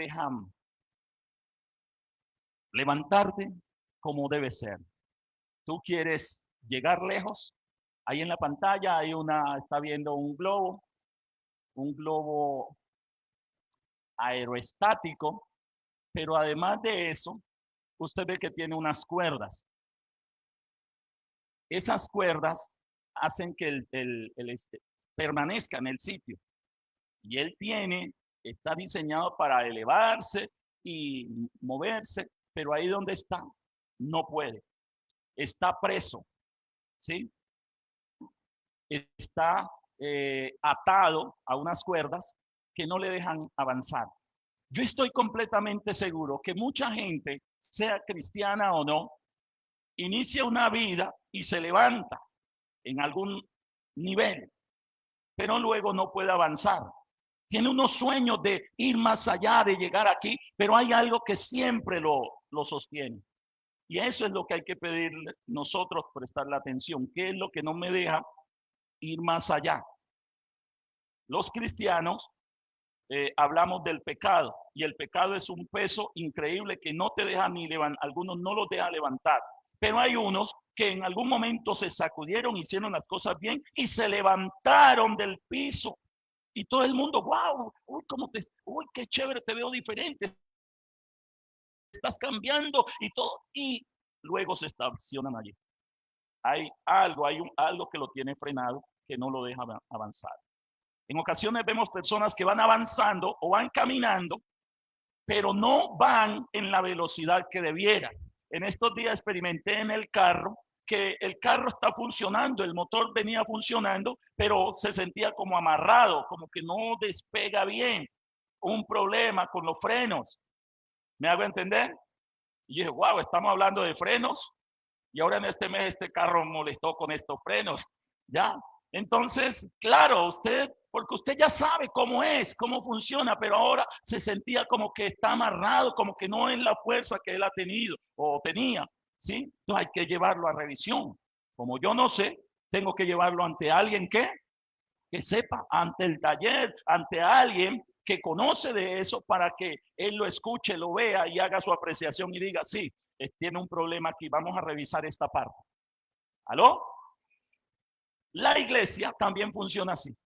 dejan levantarte como debe ser. Tú quieres llegar lejos. Ahí en la pantalla está viendo un globo aerostático, pero además de eso, usted ve que tiene unas cuerdas. Esas cuerdas hacen que permanezca en el sitio. Y está diseñado para elevarse y moverse, pero ahí donde está, no puede. Está preso, ¿sí? Está atado a unas cuerdas que no le dejan avanzar. Yo estoy completamente seguro que mucha gente, sea cristiana o no, inicia una vida y se levanta en algún nivel, pero luego no puede avanzar. Tiene unos sueños de ir más allá, de llegar aquí, pero hay algo que siempre lo sostiene. Y eso es lo que hay que pedirle nosotros, prestarle atención. ¿Qué es lo que no me deja ir más allá? Los cristianos hablamos del pecado, y el pecado es un peso increíble que no te deja ni levantar, algunos no los deja levantar, pero hay unos que en algún momento se sacudieron, hicieron las cosas bien y se levantaron del piso. Y todo el mundo, wow, uy, qué chévere, te veo diferente, estás cambiando y todo. Y luego se estacionan allí. Hay algo que lo tiene frenado, que no lo deja avanzar. En ocasiones vemos personas que van avanzando o van caminando, pero no van en la velocidad que debieran. En estos días experimenté en el carro que el carro está funcionando, el motor venía funcionando, pero se sentía como amarrado, como que no despega bien. Un problema con los frenos. ¿Me hago entender? Y dije, wow, estamos hablando de frenos y ahora en este mes este carro molestó con estos frenos. ¿Ya? Entonces, claro, porque usted ya sabe cómo es, cómo funciona, pero ahora se sentía como que está amarrado, como que no es la fuerza que él ha tenido o tenía, ¿sí? Entonces hay que llevarlo a revisión. Como yo no sé, tengo que llevarlo ante alguien que sepa, ante el taller, ante alguien que conoce de eso para que él lo escuche, lo vea y haga su apreciación y diga, sí, tiene un problema aquí, vamos a revisar esta parte. ¿Aló? La iglesia también funciona así.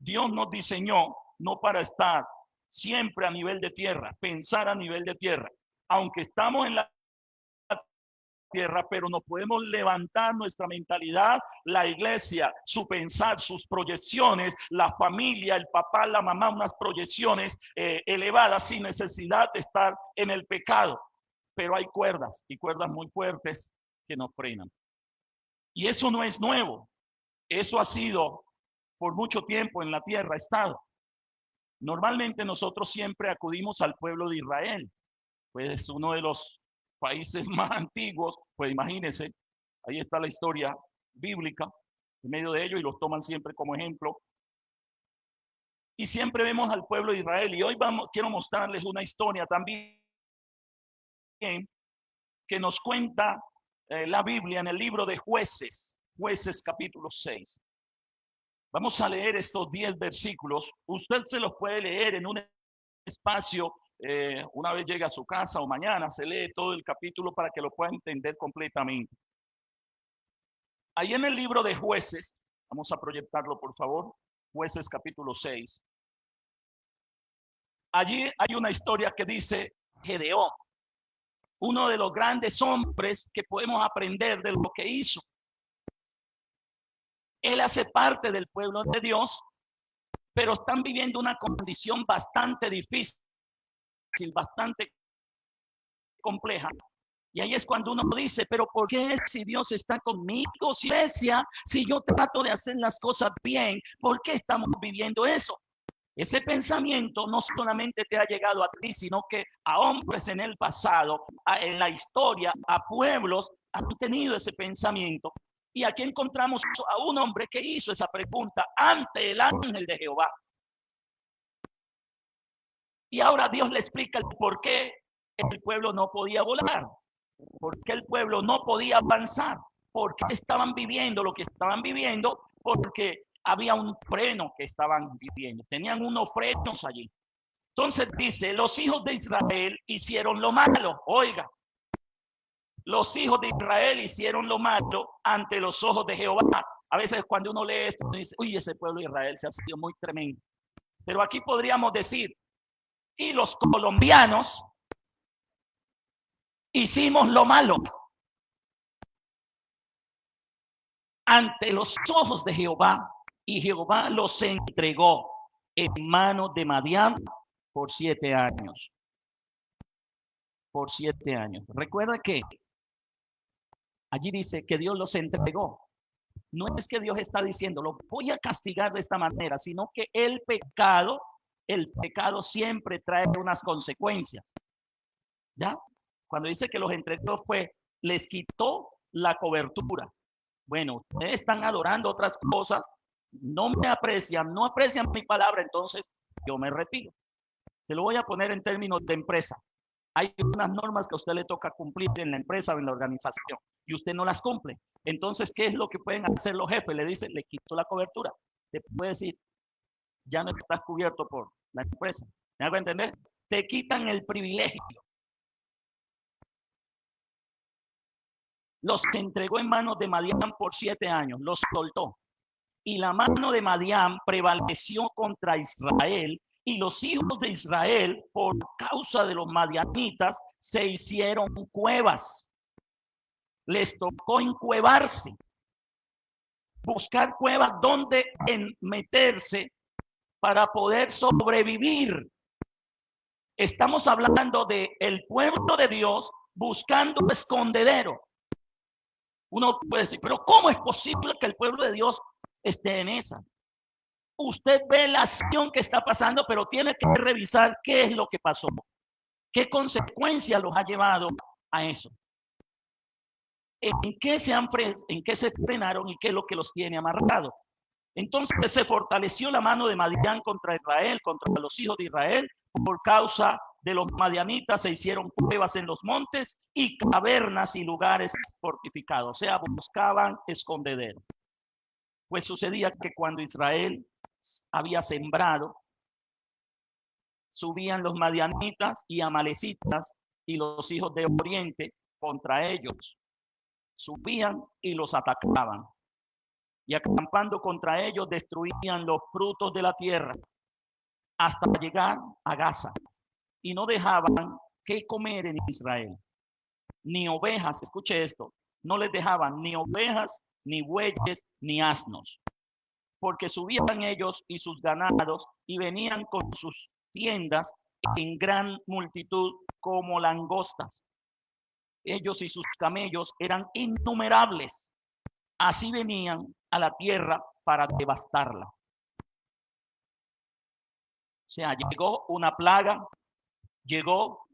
Dios nos diseñó no para estar siempre a nivel de tierra, pensar a nivel de tierra. Aunque estamos en la tierra, pero no podemos levantar nuestra mentalidad, la iglesia, su pensar, sus proyecciones, la familia, el papá, la mamá, unas proyecciones elevadas sin necesidad de estar en el pecado. Pero hay cuerdas y cuerdas muy fuertes que nos frenan. Y eso no es nuevo. Eso ha sido por mucho tiempo en la tierra, ha estado. Normalmente nosotros siempre acudimos al pueblo de Israel, pues es uno de los países más antiguos, pues imagínense, ahí está la historia bíblica en medio de ellos y los toman siempre como ejemplo. Y siempre vemos al pueblo de Israel y hoy quiero mostrarles una historia también que nos cuenta la Biblia en el libro de Jueces capítulo 6. Vamos a leer estos 10 versículos. Usted se los puede leer en un espacio, una vez llegue a su casa o mañana, se lee todo el capítulo para que lo pueda entender completamente. Ahí en el libro de Jueces, vamos a proyectarlo por favor, Jueces capítulo 6. Allí hay una historia que dice Gedeón, uno de los grandes hombres que podemos aprender de lo que hizo. Él hace parte del pueblo de Dios, pero están viviendo una condición bastante difícil, bastante compleja. Y ahí es cuando uno dice, pero ¿por qué si Dios está conmigo? Si yo trato de hacer las cosas bien, ¿por qué estamos viviendo eso? Ese pensamiento no solamente te ha llegado a ti, sino que a hombres en el pasado, en la historia, a pueblos, han tenido ese pensamiento. Y aquí encontramos a un hombre que hizo esa pregunta ante el ángel de Jehová. Y ahora Dios le explica el por qué el pueblo no podía volar, por qué el pueblo no podía avanzar, por qué estaban viviendo lo que estaban viviendo, porque había un freno que estaban viviendo, tenían unos frenos allí. Entonces dice, los hijos de Israel hicieron lo malo. Oiga, los hijos de Israel hicieron lo malo ante los ojos de Jehová. A veces cuando uno lee esto, dice, uy, ese pueblo de Israel se ha sido muy tremendo. Pero aquí podríamos decir, y los colombianos hicimos lo malo ante los ojos de Jehová, y Jehová los entregó en manos de Madián por 7 años. Por 7 años. Recuerda que allí dice que Dios los entregó. No es que Dios está diciendo, lo voy a castigar de esta manera, sino que el pecado siempre trae unas consecuencias. ¿Ya? Cuando dice que los entregó les quitó la cobertura. Bueno, ustedes están adorando otras cosas, no me aprecian, no aprecian mi palabra, entonces yo me retiro. Se lo voy a poner en términos de empresa. Hay unas normas que a usted le toca cumplir en la empresa o en la organización y usted no las cumple. Entonces, ¿qué es lo que pueden hacer los jefes? Le dicen, le quito la cobertura. Te puede decir, ya no estás cubierto por la empresa. ¿Me hago entender? Te quitan el privilegio. Los entregó en manos de Madián por 7 años, los soltó. Y la mano de Madián prevaleció contra Israel, y los hijos de Israel, por causa de los madianitas, se hicieron cuevas. Les tocó encuevarse, buscar cuevas donde meterse para poder sobrevivir. Estamos hablando de el pueblo de Dios buscando escondedero. Uno puede decir, pero ¿cómo es posible que el pueblo de Dios esté en esa? Usted ve la acción que está pasando, pero tiene que revisar qué es lo que pasó, qué consecuencias los ha llevado a eso, en qué se frenaron y qué es lo que los tiene amarrados. Entonces se fortaleció la mano de Madián contra Israel, contra los hijos de Israel. Por causa de los madianitas se hicieron cuevas en los montes y cavernas y lugares fortificados, o sea, buscaban escondedero. Pues sucedía que cuando Israel había sembrado, subían los madianitas y amalecitas y los hijos de Oriente contra ellos. Subían y los atacaban. Y acampando contra ellos destruían los frutos de la tierra hasta llegar a Gaza. Y no dejaban que comer en Israel. Ni ovejas, escuche esto, no les dejaban ni ovejas, ni bueyes, ni asnos. Porque subían ellos y sus ganados y venían con sus tiendas en gran multitud como langostas. Ellos y sus camellos eran innumerables. Así venían a la tierra para devastarla. O sea, llegó una plaga, llegó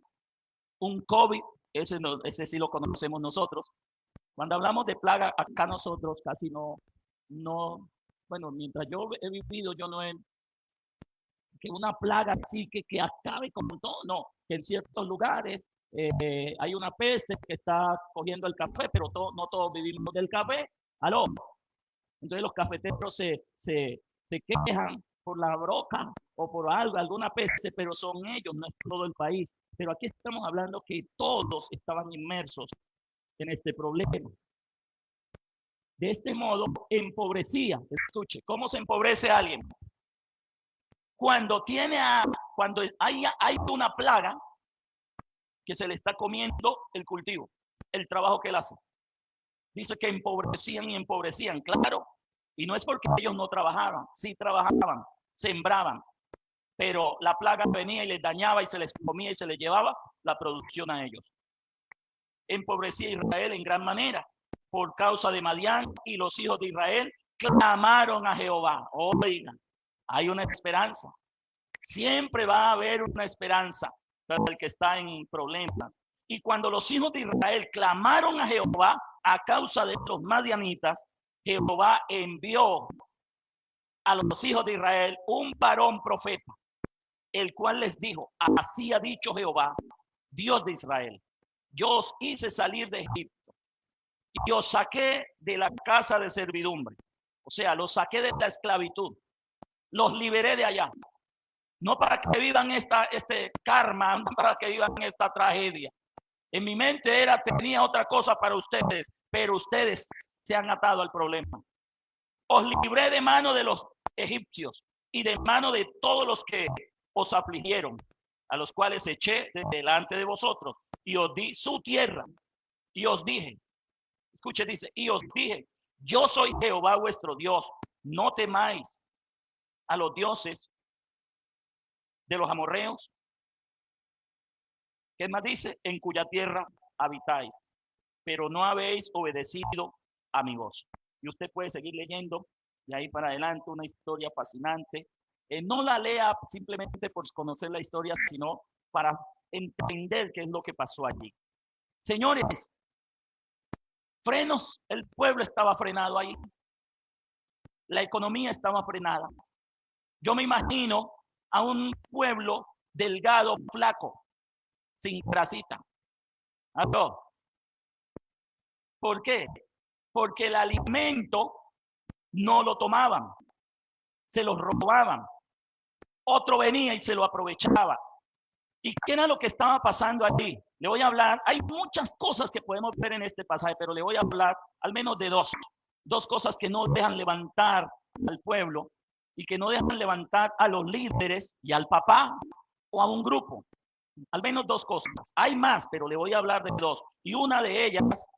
un COVID, ese sí lo conocemos nosotros. Cuando hablamos de plaga, acá nosotros casi no, bueno, mientras yo he vivido, yo no he, que una plaga así que acabe con todo, no, que en ciertos lugares hay una peste que está cogiendo el café, pero no todos vivimos del café, aló. Entonces los cafeteros se quejan por la broca o por algo, alguna peste, pero son ellos, no es todo el país. Pero aquí estamos hablando que todos estaban inmersos en este problema. De este modo, empobrecía. Escuche, ¿cómo se empobrece alguien? Cuando hay una plaga que se le está comiendo el cultivo, el trabajo que él hace. Dice que empobrecían y empobrecían, claro. Y no es porque ellos no trabajaban, sí trabajaban, sembraban, pero la plaga venía y les dañaba y se les comía y se les llevaba la producción a ellos. Empobrecía Israel en gran manera por causa de Madián, y los hijos de Israel clamaron a Jehová. Oigan, hay una esperanza. Siempre va a haber una esperanza para el que está en problemas. Y cuando los hijos de Israel clamaron a Jehová a causa de los madianitas, Jehová envió a los hijos de Israel un varón profeta, el cual les dijo: así ha dicho Jehová, Dios de Israel, yo os hice salir de Egipto y os saqué de la casa de servidumbre, o sea, los saqué de la esclavitud, los liberé de allá. no para que vivan este karma, no para que vivan esta tragedia. En mi mente tenía otra cosa para ustedes, pero ustedes se han atado al problema. Os libré de mano de los egipcios y de mano de todos los que os afligieron, a los cuales eché delante de vosotros, y os di su tierra, y os dije, escuche, dice, y os dije, yo soy Jehová vuestro Dios, no temáis a los dioses de los amorreos. ¿Qué más dice? En cuya tierra habitáis, pero no habéis obedecido a mi voz. Y usted puede seguir leyendo de ahí para adelante, una historia fascinante. No la lea simplemente por conocer la historia, sino para entender qué es lo que pasó allí. Señores, frenos, el pueblo estaba frenado ahí. La economía estaba frenada. Yo me imagino a un pueblo delgado, flaco, sin grasita. ¿Aló? ¿Por qué? Porque el alimento no lo tomaban, se lo robaban. Otro venía y se lo aprovechaba. ¿Y qué era lo que estaba pasando allí? Le voy a hablar, hay muchas cosas que podemos ver en este pasaje, pero le voy a hablar al menos de dos cosas que no dejan levantar al pueblo y que no dejan levantar a los líderes y al papá o a un grupo. Al menos dos cosas. Hay más, pero le voy a hablar de dos. Y una de ellas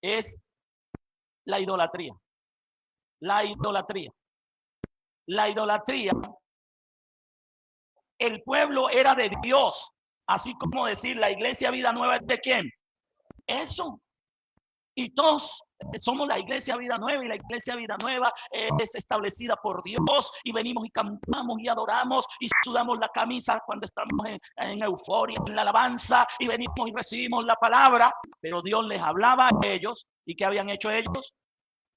es la idolatría. La idolatría. La idolatría. El pueblo era de Dios. Así como decir, la iglesia Vida Nueva es de quién. Eso. Y todos somos la iglesia Vida Nueva, y la iglesia Vida Nueva es establecida por Dios, y venimos y cantamos y adoramos y sudamos la camisa cuando estamos en euforia, en la alabanza, y venimos y recibimos la palabra, pero Dios les hablaba a ellos. ¿Y qué habían hecho ellos?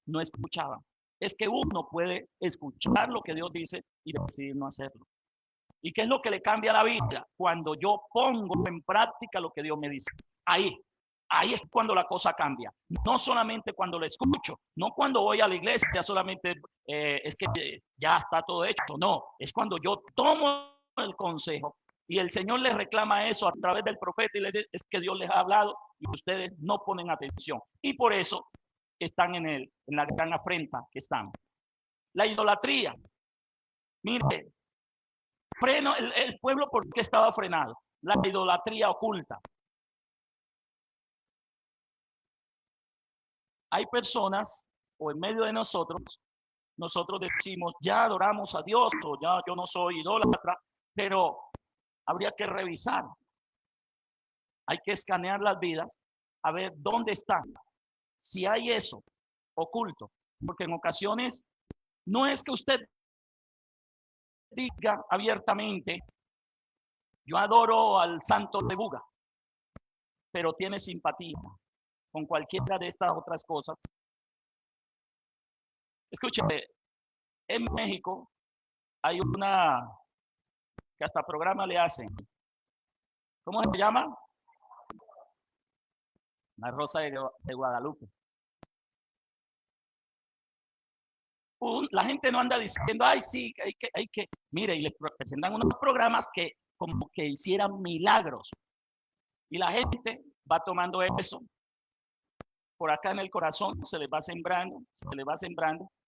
No escuchaban. Es que uno puede escuchar lo que Dios dice y decidir no hacerlo. ¿Y qué es lo que le cambia la vida? Cuando yo pongo en práctica lo que Dios me dice. Ahí es cuando la cosa cambia. No solamente cuando lo escucho, no cuando voy a la iglesia solamente es que ya está todo hecho. No, es cuando yo tomo el consejo y el Señor les reclama eso a través del profeta y les dice, es que Dios les ha hablado y ustedes no ponen atención. Y por eso están en la gran afrenta que están. La idolatría. Mire, el pueblo, ¿por qué estaba frenado? La idolatría oculta. Hay personas, o en medio de nosotros decimos, ya adoramos a Dios, o ya yo no soy idólatra, pero habría que revisar. Hay que escanear las vidas, a ver dónde están. Si hay eso oculto, porque en ocasiones no es que usted diga abiertamente, yo adoro al santo de Buga, pero tiene simpatía con cualquiera de estas otras cosas. Escúcheme, en México hay una que hasta programa le hacen. ¿Cómo se llama? La Rosa de Guadalupe. La gente no anda diciendo, ay, sí, hay que. Mire, y le presentan unos programas que como que hicieran milagros. Y la gente va tomando eso. Por acá en el corazón se les va sembrando,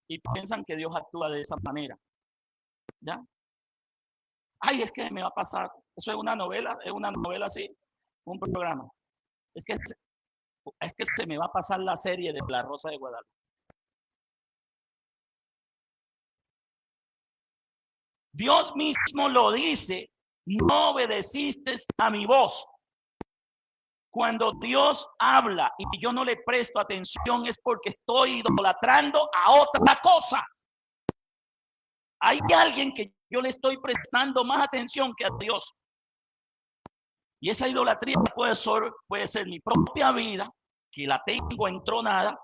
y piensan que Dios actúa de esa manera. ¿Ya? Ay, es que me va a pasar. Eso es una novela así, un programa. Es que se me va a pasar la serie de La Rosa de Guadalupe. Dios mismo lo dice, no obedeciste a mi voz. Cuando Dios habla y yo no le presto atención es porque estoy idolatrando a otra cosa. Hay alguien que yo le estoy prestando más atención que a Dios. Y esa idolatría puede ser mi propia vida, que la tengo entronada,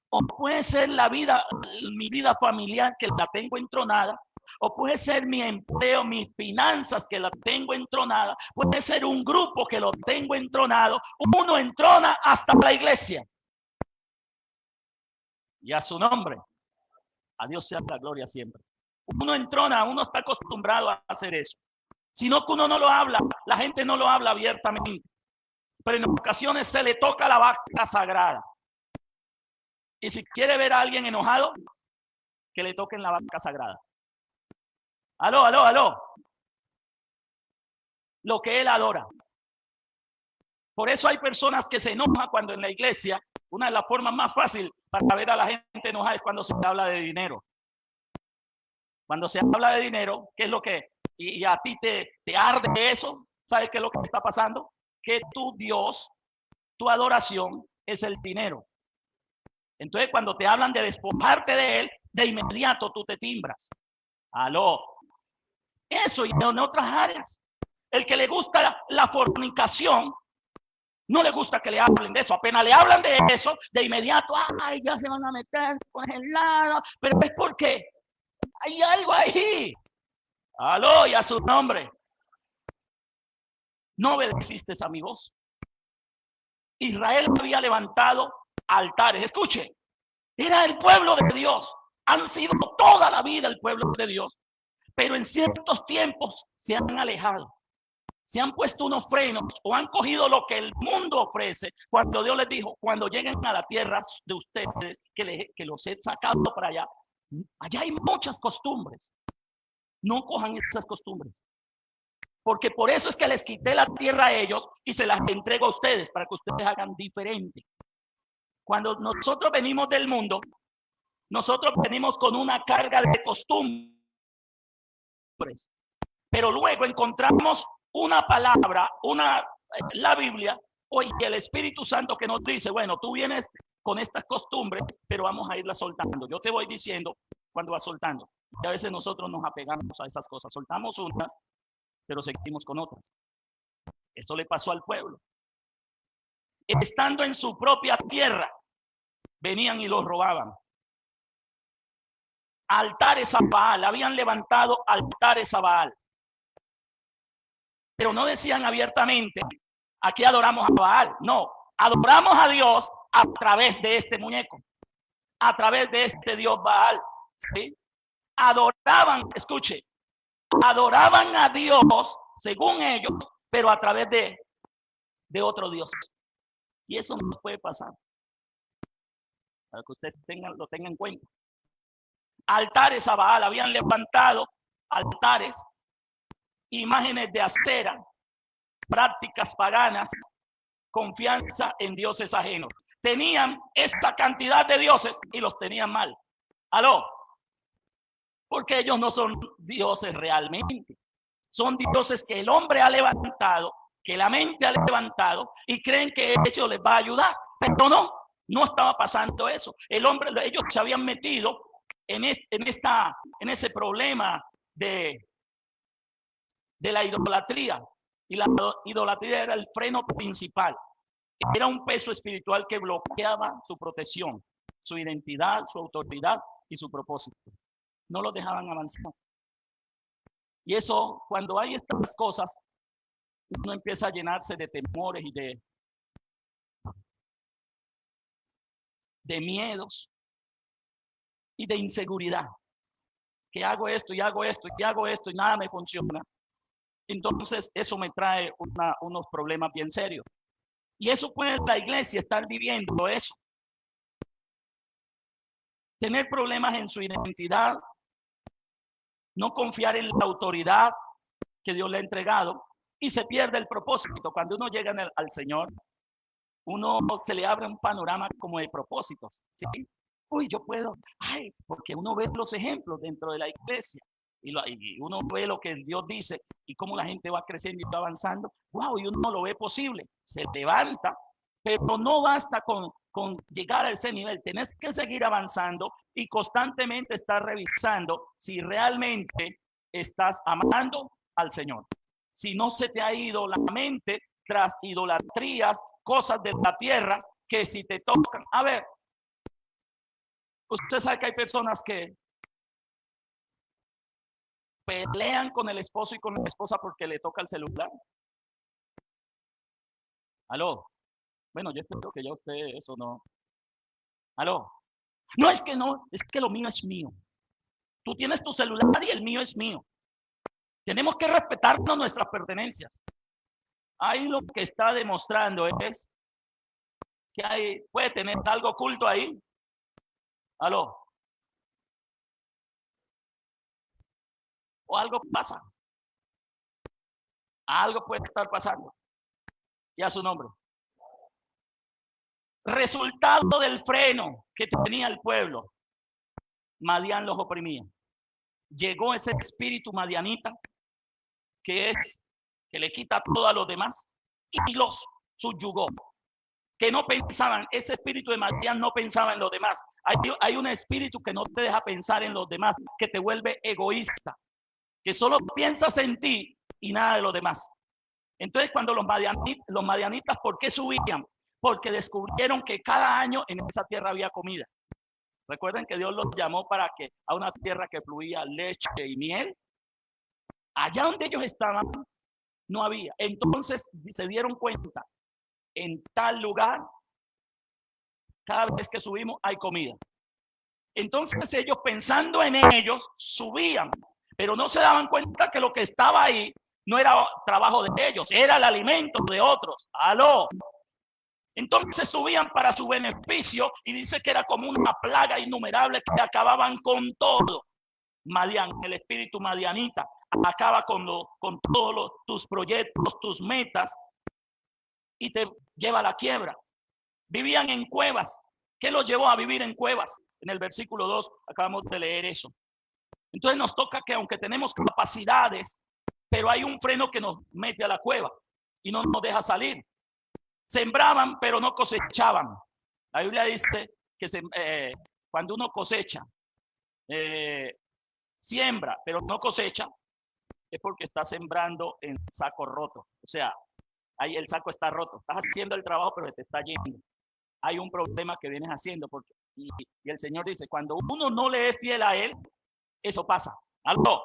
o puede ser mi vida familiar, que la tengo entronada, o puede ser mi empleo, mis finanzas, que la tengo entronada, puede ser un grupo que lo tengo entronado. Uno entrona hasta la iglesia. Y a su nombre, a Dios sea la gloria siempre. Uno entrona, uno está acostumbrado a hacer eso. sino que uno no lo habla, la gente no lo habla abiertamente, pero en ocasiones se le toca la vaca sagrada. Y si quiere ver a alguien enojado, que le toquen la vaca sagrada. Aló, aló, aló. Lo que él adora. Por eso hay personas que se enojan cuando en la iglesia, una de las formas más fáciles para ver a la gente enojada es cuando se habla de dinero. Cuando se habla de dinero, ¿qué es lo que? Y a ti te arde eso, ¿sabes qué es lo que está pasando? Que tu Dios, tu adoración es el dinero. Entonces, cuando te hablan de despojarte de él, de inmediato tú te timbras. Aló. Eso y en otras áreas. El que le gusta la fornicación, no le gusta que le hablen de eso. Apenas le hablan de eso, de inmediato, ay, ya se van a meter con el lado. Pero es porque hay algo ahí. Aló, y a su nombre. No obedeciste a mi voz. Israel había levantado altares. Escuche, era el pueblo de Dios. Han sido toda la vida el pueblo de Dios. Pero en ciertos tiempos se han alejado. Se han puesto unos frenos o han cogido lo que el mundo ofrece. Cuando Dios les dijo, cuando lleguen a la tierra de ustedes, que los he sacado para allá, allá hay muchas costumbres. No cojan esas costumbres. Porque por eso es que les quité la tierra a ellos y se las entrego a ustedes para que ustedes hagan diferente. Cuando nosotros venimos del mundo, nosotros venimos con una carga de costumbres. Pero luego encontramos una palabra, la Biblia, y el Espíritu Santo que nos dice, bueno, tú vienes con estas costumbres, pero vamos a irlas soltando. Yo te voy diciendo cuando vas soltando. Y a veces nosotros nos apegamos a esas cosas. Soltamos unas, pero seguimos con otras. Eso le pasó al pueblo. Estando en su propia tierra, venían y los robaban. Altares a Baal, habían levantado altares a Baal. Pero no decían abiertamente, aquí adoramos a Baal. No, adoramos a Dios a través de este muñeco, a través de este Dios Baal. ¿Sí? Adoraban, escuche, adoraban a Dios, según ellos, pero a través de otro Dios. Y eso no puede pasar. Para que usted lo tenga en cuenta. Altares a Baal, habían levantado altares, imágenes de acera, prácticas paganas, confianza en dioses ajenos. Tenían esta cantidad de dioses y los tenían mal. ¿Aló? Porque ellos no son dioses realmente. Son dioses que el hombre ha levantado, que la mente ha levantado y creen que eso les va a ayudar. Pero no estaba pasando eso. Ellos se habían metido en ese problema de la idolatría. Y la idolatría era el freno principal. Era un peso espiritual que bloqueaba su protección, su identidad, su autoridad y su propósito. No los dejaban avanzar. Y eso, cuando hay estas cosas, uno empieza a llenarse de temores y de miedos y de inseguridad. Que hago esto y hago esto y hago esto y nada me funciona. Entonces eso me trae unos problemas bien serios. Y eso puede la iglesia estar viviendo eso. Tener problemas en su identidad, no confiar en la autoridad que Dios le ha entregado y se pierde el propósito. Cuando uno llega al Señor, uno se le abre un panorama como de propósitos, ¿sí? Uy, yo puedo, porque uno ve los ejemplos dentro de la iglesia y uno ve lo que Dios dice y cómo la gente va creciendo y va avanzando. Wow, y uno lo ve posible, se levanta, pero no basta con llegar a ese nivel. Tenés que seguir avanzando y constantemente estar revisando si realmente estás amando al Señor. Si no se te ha ido la mente tras idolatrías, cosas de la tierra, que si te tocan, a ver, usted sabe que hay personas que pelean con el esposo y con la esposa porque le toca el celular. Aló. Bueno, yo espero que ya usted eso no. Aló. No, es que lo mío es mío. Tú tienes tu celular y el mío es mío. Tenemos que respetarnos nuestras pertenencias. Ahí lo que está demostrando es que puede tener algo oculto ahí. ¿Aló? O algo pasa. Algo puede estar pasando. Y a su nombre. Resultado del freno que tenía el pueblo. Madián los oprimía. Llegó ese espíritu madianita que le quita todo a los demás y los subyugó. Que no pensaban, ese espíritu de Madián no pensaba en los demás. Hay un espíritu que no te deja pensar en los demás, que te vuelve egoísta, que solo piensas en ti y nada de los demás. Entonces, cuando los madianitas, ¿por qué subían? Porque descubrieron que cada año en esa tierra había comida. Recuerden que Dios los llamó para que a una tierra que fluía leche y miel. Allá donde ellos estaban, no había. Entonces se dieron cuenta, en tal lugar, cada vez que subimos hay comida. Entonces ellos, pensando en ellos, subían, pero no se daban cuenta que lo que estaba ahí no era trabajo de ellos, era el alimento de otros. ¡Aló! Entonces subían para su beneficio y dice que era como una plaga innumerable que acababan con todo. Madián, el espíritu madianita, acaba con todos tus proyectos, tus metas y te lleva a la quiebra. Vivían en cuevas. ¿Qué los llevó a vivir en cuevas? En el versículo 2 acabamos de leer eso. Entonces nos toca que aunque tenemos capacidades, pero hay un freno que nos mete a la cueva y no nos deja salir. Sembraban, pero no cosechaban. La Biblia dice que cuando uno cosecha, siembra, pero no cosecha, es porque está sembrando en saco roto. O sea, ahí el saco está roto. Estás haciendo el trabajo, pero te está yendo. Hay un problema que vienes haciendo. Y el Señor dice, cuando uno no le es fiel a Él, eso pasa. Algo.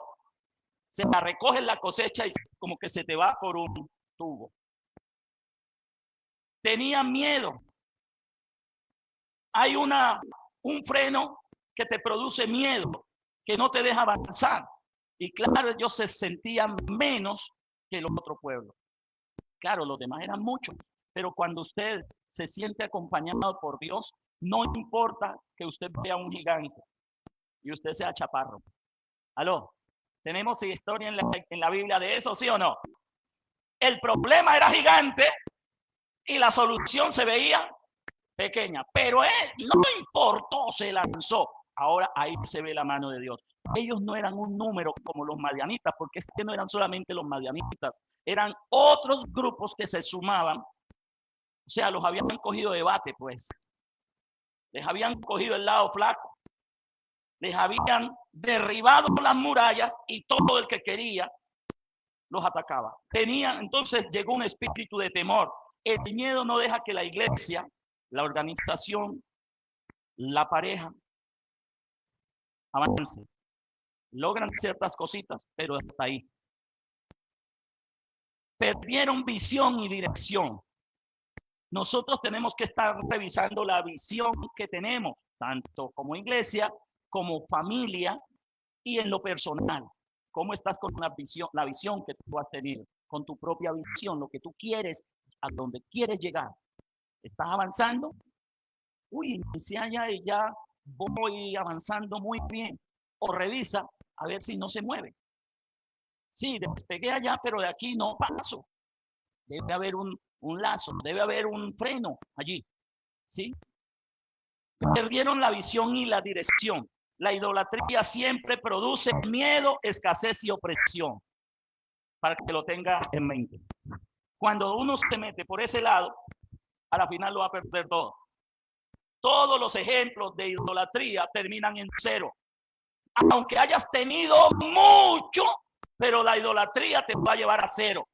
Se la recoge la cosecha y como que se te va por un tubo. Tenían miedo. Hay un freno que te produce miedo, que no te deja avanzar. Y claro, ellos se sentían menos que el otro pueblo. Claro, los demás eran muchos, pero cuando usted se siente acompañado por Dios, no importa que usted vea un gigante y usted sea chaparro. ¿Aló? ¿Tenemos historia en la Biblia de eso, sí o no? El problema era gigante y la solución se veía pequeña, pero él no importó, se lanzó. Ahora ahí se ve la mano de Dios. Ellos no eran un número como los madianitas, porque no eran solamente los madianitas, eran otros grupos que se sumaban. O sea, los habían cogido de bate, pues. Les habían cogido el lado flaco. Les habían derribado las murallas y todo el que quería los atacaba. Entonces llegó un espíritu de temor. El miedo no deja que la iglesia, la organización, la pareja avance. Logran ciertas cositas, pero hasta ahí. Perdieron visión y dirección. Nosotros tenemos que estar revisando la visión que tenemos, tanto como iglesia, como familia y en lo personal. ¿Cómo estás con la visión que tú has tenido? Con tu propia visión, lo que tú quieres, a donde quieres llegar. ¿Estás avanzando? Uy, inicié allá y ya voy avanzando muy bien. O revisa a ver si no se mueve. Sí, despegué allá, pero de aquí no paso. Debe haber un lazo, debe haber un freno allí. ¿Sí? Perdieron la visión y la dirección. La idolatría siempre produce miedo, escasez y opresión. Para que lo tenga en mente. Cuando uno se mete por ese lado, a la final lo va a perder todo. Todos los ejemplos de idolatría terminan en cero. Aunque hayas tenido mucho, pero la idolatría te va a llevar a cero.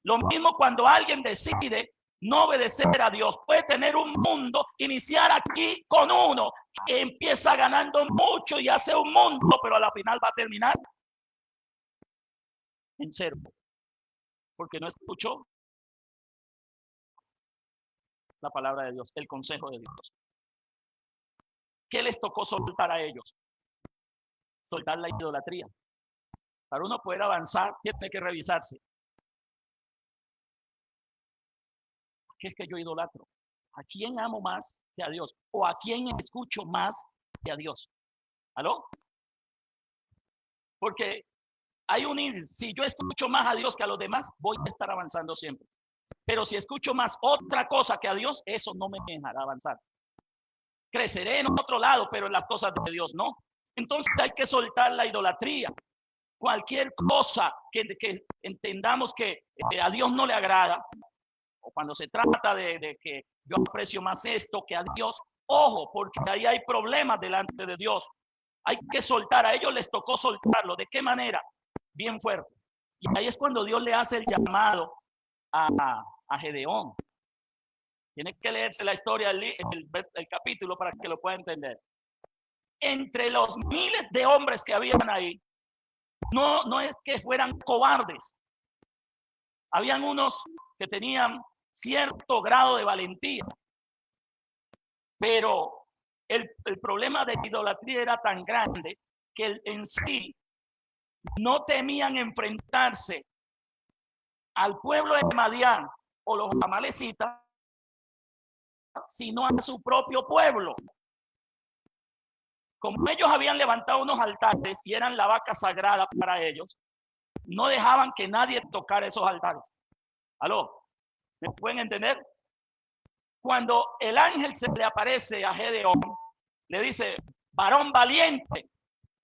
Lo mismo cuando alguien decide no obedecer a Dios. Puede tener un mundo, iniciar aquí con uno, que empieza ganando mucho y hace un mundo, pero a la final va a terminar en cero. Porque no escuchó la palabra de Dios, el consejo de Dios. ¿Qué les tocó soltar a ellos? Soltar la idolatría. Para uno poder avanzar, tiene que revisarse. ¿Qué es que yo idolatro? ¿A quién amo más que a Dios? ¿O a quién escucho más que a Dios? ¿Aló? Porque hay un índice. Si yo escucho más a Dios que a los demás, voy a estar avanzando siempre. Pero si escucho más otra cosa que a Dios, eso no me dejará avanzar. Creceré en otro lado, pero en las cosas de Dios no. Entonces hay que soltar la idolatría. Cualquier cosa que entendamos que a Dios no le agrada, o cuando se trata de que yo aprecio más esto que a Dios, ojo, porque ahí hay problemas delante de Dios. Hay que soltar, a ellos les tocó soltarlo. ¿De qué manera? Bien fuerte. Y ahí es cuando Dios le hace el llamado a Gedeón. Tiene que leerse la historia, el capítulo para que lo pueda entender. Entre los miles de hombres que habían ahí, no es que fueran cobardes. Habían unos que tenían cierto grado de valentía, pero el problema de idolatría era tan grande que en sí no temían enfrentarse al pueblo de Madián o los amalecitas, sino a su propio pueblo. Como ellos habían levantado unos altares y eran la vaca sagrada para ellos, no dejaban que nadie tocara esos altares. ¿Aló? ¿Me pueden entender? Cuando el ángel se le aparece a Gedeón, le dice, varón valiente,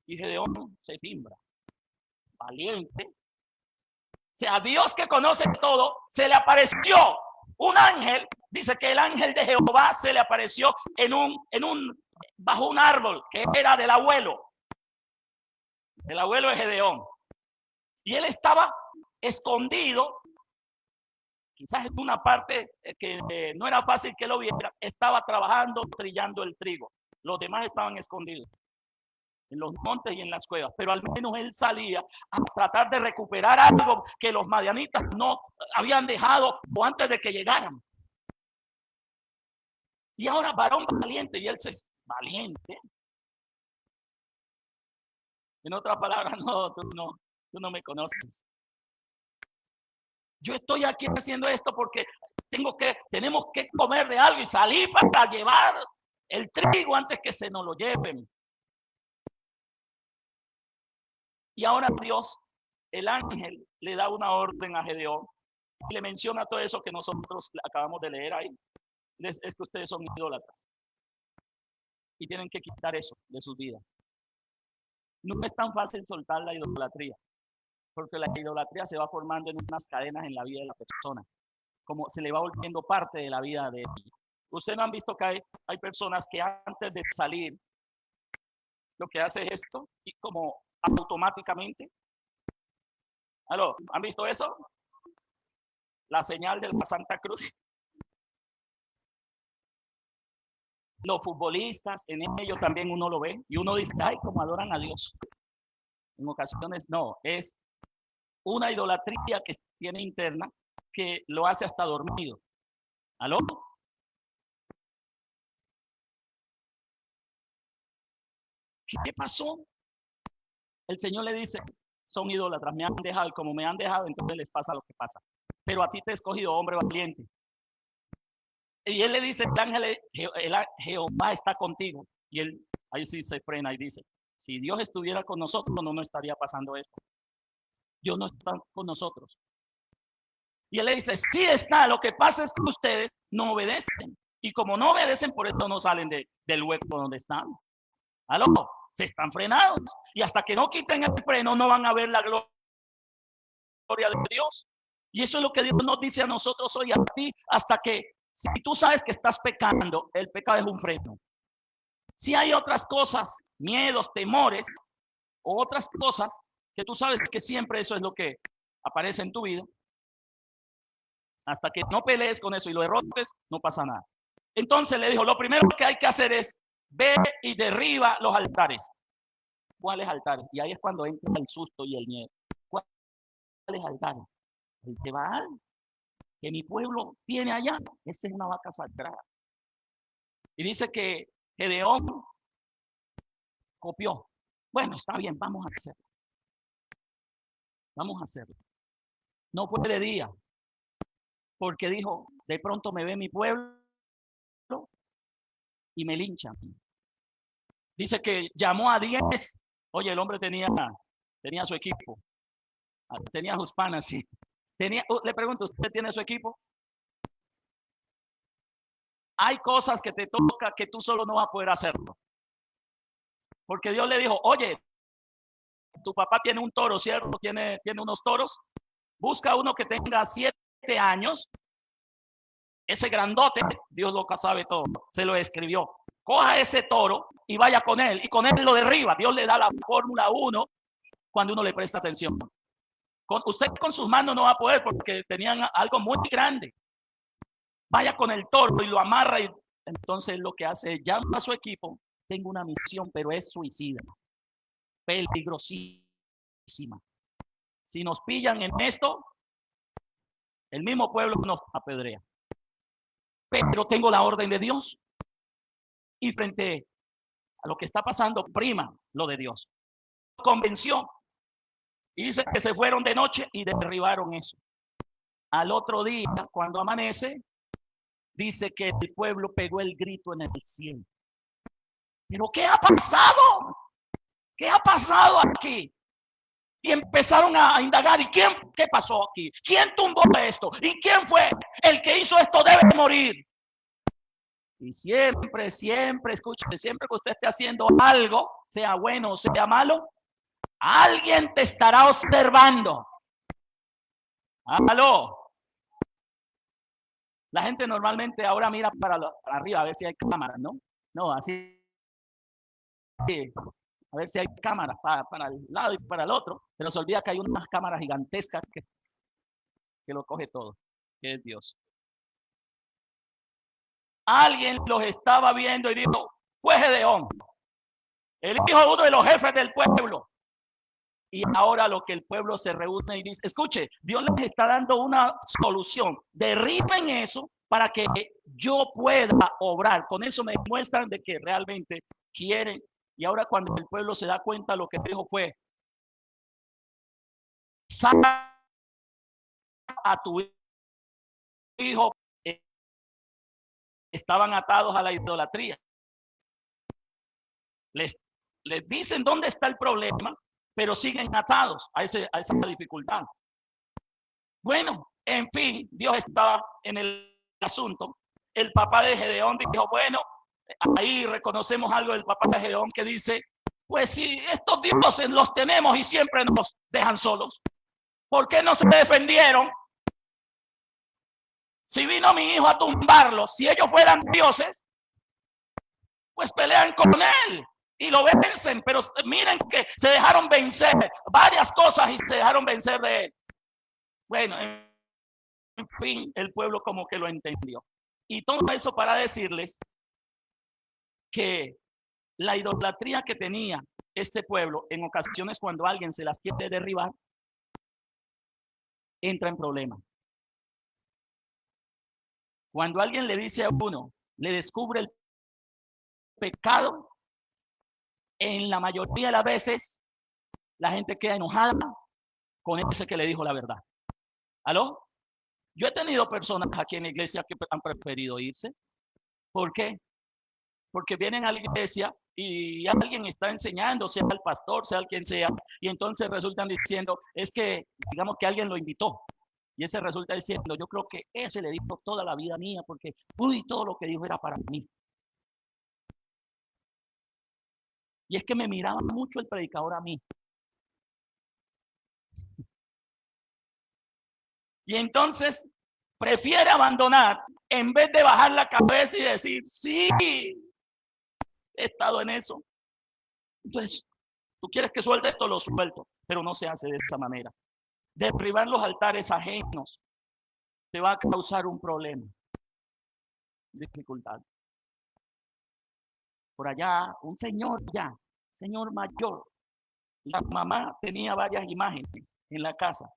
y Gedeón se timbra. Valiente. O sea, a Dios que conoce todo, se le apareció un ángel. Dice que el ángel de Jehová se le apareció bajo un árbol que era del abuelo de Gedeón. Y él estaba escondido, quizás en una parte que no era fácil que lo viera, estaba trabajando, trillando el trigo. Los demás estaban escondidos en los montes y en las cuevas, pero al menos él salía a tratar de recuperar algo que los madianitas no habían dejado o antes de que llegaran. Y ahora varón valiente, y él se valiente. En otras palabras, no, tú no me conoces. Yo estoy aquí haciendo esto porque tenemos que comer de algo y salir para llevar el trigo antes que se nos lo lleven. Y ahora Dios, el ángel, le da una orden a Gedeón y le menciona todo eso que nosotros acabamos de leer ahí. Es que ustedes son idólatras y tienen que quitar eso de sus vidas. No es tan fácil soltar la idolatría, porque la idolatría se va formando en unas cadenas en la vida de la persona, como se le va volviendo parte de la vida de ella. Ustedes no han visto que hay personas que antes de salir, lo que hace es esto, y como automáticamente. ¿Aló? ¿Han visto eso? La señal de la Santa Cruz. Los futbolistas, en ellos también uno lo ve, y uno dice, ay, cómo adoran a Dios. En ocasiones no, es una idolatría que tiene interna que lo hace hasta dormido. ¿Aló? ¿Qué pasó? El Señor le dice, son idólatras, me han dejado, y como me han dejado, entonces les pasa lo que pasa. Pero a ti te he escogido, hombre valiente. Y él le dice, el ángel, Jehová está contigo. Y él ahí sí se frena y dice, si Dios estuviera con nosotros, no nos estaría pasando esto. Dios no está con nosotros. Y él le dice, sí está, lo que pasa es que ustedes no obedecen. Y como no obedecen, por eso no salen del hueco donde están. ¿Aló? Se están frenados. Y hasta que no quiten el freno, no van a ver la gloria de Dios. Y eso es lo que Dios nos dice a nosotros hoy, a ti, hasta que, si tú sabes que estás pecando, el pecado es un freno. Si hay otras cosas, miedos, temores, o otras cosas, que tú sabes que siempre eso es lo que aparece en tu vida, hasta que no pelees con eso y lo derrotes, no pasa nada. Entonces le dijo, lo primero que hay que hacer es, ve y derriba los altares. ¿Cuáles altares? Y ahí es cuando entra el susto y el miedo. ¿Cuáles altares? El de Baal, que mi pueblo tiene allá. Esa es una vaca sagrada. Y dice que Gedeón copió. Bueno, está bien, vamos a hacerlo. Vamos a hacerlo. No fue de día, porque dijo, de pronto me ve mi pueblo y me linchan. Dice que llamó a 10. Oye, el hombre tenía su equipo. Tenía sus panas, sí. Le pregunto, ¿usted tiene su equipo? Hay cosas que te toca que tú solo no vas a poder hacerlo. Porque Dios le dijo, oye, tu papá tiene un toro, ¿cierto? Tiene unos toros. Busca uno que tenga 7 años. Ese grandote, Dios lo sabe todo, se lo escribió. Coja ese toro y vaya con él. Y con él lo derriba. Dios le da la fórmula 1 cuando uno le presta atención. Usted con sus manos no va a poder porque tenían algo muy grande. Vaya con el toro y lo amarra y entonces lo que hace, llama a su equipo, tengo una misión, pero es suicida, peligrosísima. Si nos pillan en esto, el mismo pueblo nos apedrea. Pero tengo la orden de Dios y frente a lo que está pasando, prima lo de Dios. Convenció y dice que se fueron de noche y derribaron eso. Al otro día, cuando amanece, dice que el pueblo pegó el grito en el cielo. ¿Pero qué ha pasado? ¿Qué ha pasado aquí? Y empezaron a indagar. ¿Y qué pasó aquí? ¿Quién tumbó esto? ¿Y quién fue? El que hizo esto debe morir. Y siempre, escúchate, siempre que usted esté haciendo algo, sea bueno o sea malo, alguien te estará observando. ¡Aló! La gente normalmente ahora mira para arriba a ver si hay cámaras, ¿no? No, así. A ver si hay cámaras para el lado y para el otro, pero se olvida que hay unas cámaras gigantescas que lo coge todo, que es Dios. Alguien los estaba viendo y dijo, fue Gedeón, el hijo de uno de los jefes del pueblo. Y ahora lo que el pueblo se reúne y dice, escuche, Dios les está dando una solución, derriben eso para que yo pueda obrar. Con eso me demuestran de que realmente quieren. Y ahora cuando el pueblo se da cuenta, lo que dijo fue, saca a tu hijo. Estaban atados a la idolatría. Les dicen dónde está el problema, pero siguen atados a esa dificultad. Bueno, en fin, Dios estaba en el asunto. El papá de Gedeón dijo, bueno, ahí reconocemos algo del papá de Gedeón que dice, pues si estos dioses los tenemos y siempre nos dejan solos, ¿por qué no se defendieron? Si vino mi hijo a tumbarlos, si ellos fueran dioses, pues pelean con él y lo vencen, pero miren que se dejaron vencer varias cosas y se dejaron vencer de él. Bueno, en fin, el pueblo como que lo entendió. Y todo eso para decirles que la idolatría que tenía este pueblo, en ocasiones cuando alguien se las quiere derribar, entra en problemas. Cuando alguien le dice a uno, le descubre el pecado, en la mayoría de las veces la gente queda enojada con ese que le dijo la verdad. ¿Aló? Yo he tenido personas aquí en la iglesia que han preferido irse. ¿Por qué? Porque vienen a la iglesia y alguien está enseñando, sea el pastor, sea el quien sea, y entonces resultan diciendo, es que, digamos que alguien lo invitó, y ese resulta diciendo, yo creo que ese le dijo toda la vida mía, porque todo lo que dijo era para mí. Y es que me miraba mucho el predicador a mí. Y entonces prefiere abandonar en vez de bajar la cabeza y decir, sí, he estado en eso. Entonces, tú quieres que suelte esto, lo suelto, pero no se hace de esa manera. Derribar los altares ajenos te va a causar un problema, dificultad. Por allá, un señor señor mayor, la mamá tenía varias imágenes en la casa.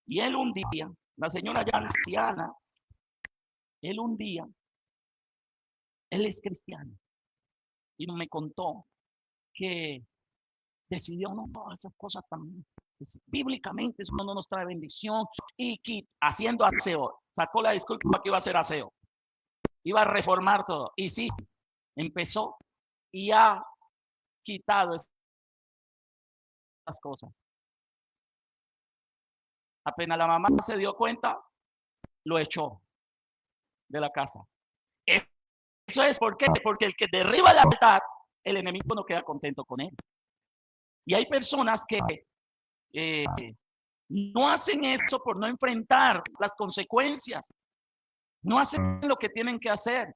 Y él un día, la señora ya anciana, él un día, él es cristiano, y me contó que decidió, no, esas cosas también. Bíblicamente eso no nos trae bendición. Y haciendo aseo, sacó la disculpa que iba a hacer aseo, iba a reformar todo. Y sí, empezó y ha quitado esas cosas. Apenas la mamá se dio cuenta, lo echó de la casa. Eso es ¿por qué? Porque el que derriba el altar, el enemigo no queda contento con él. Y hay personas que no hacen eso por no enfrentar las consecuencias. No hacen lo que tienen que hacer.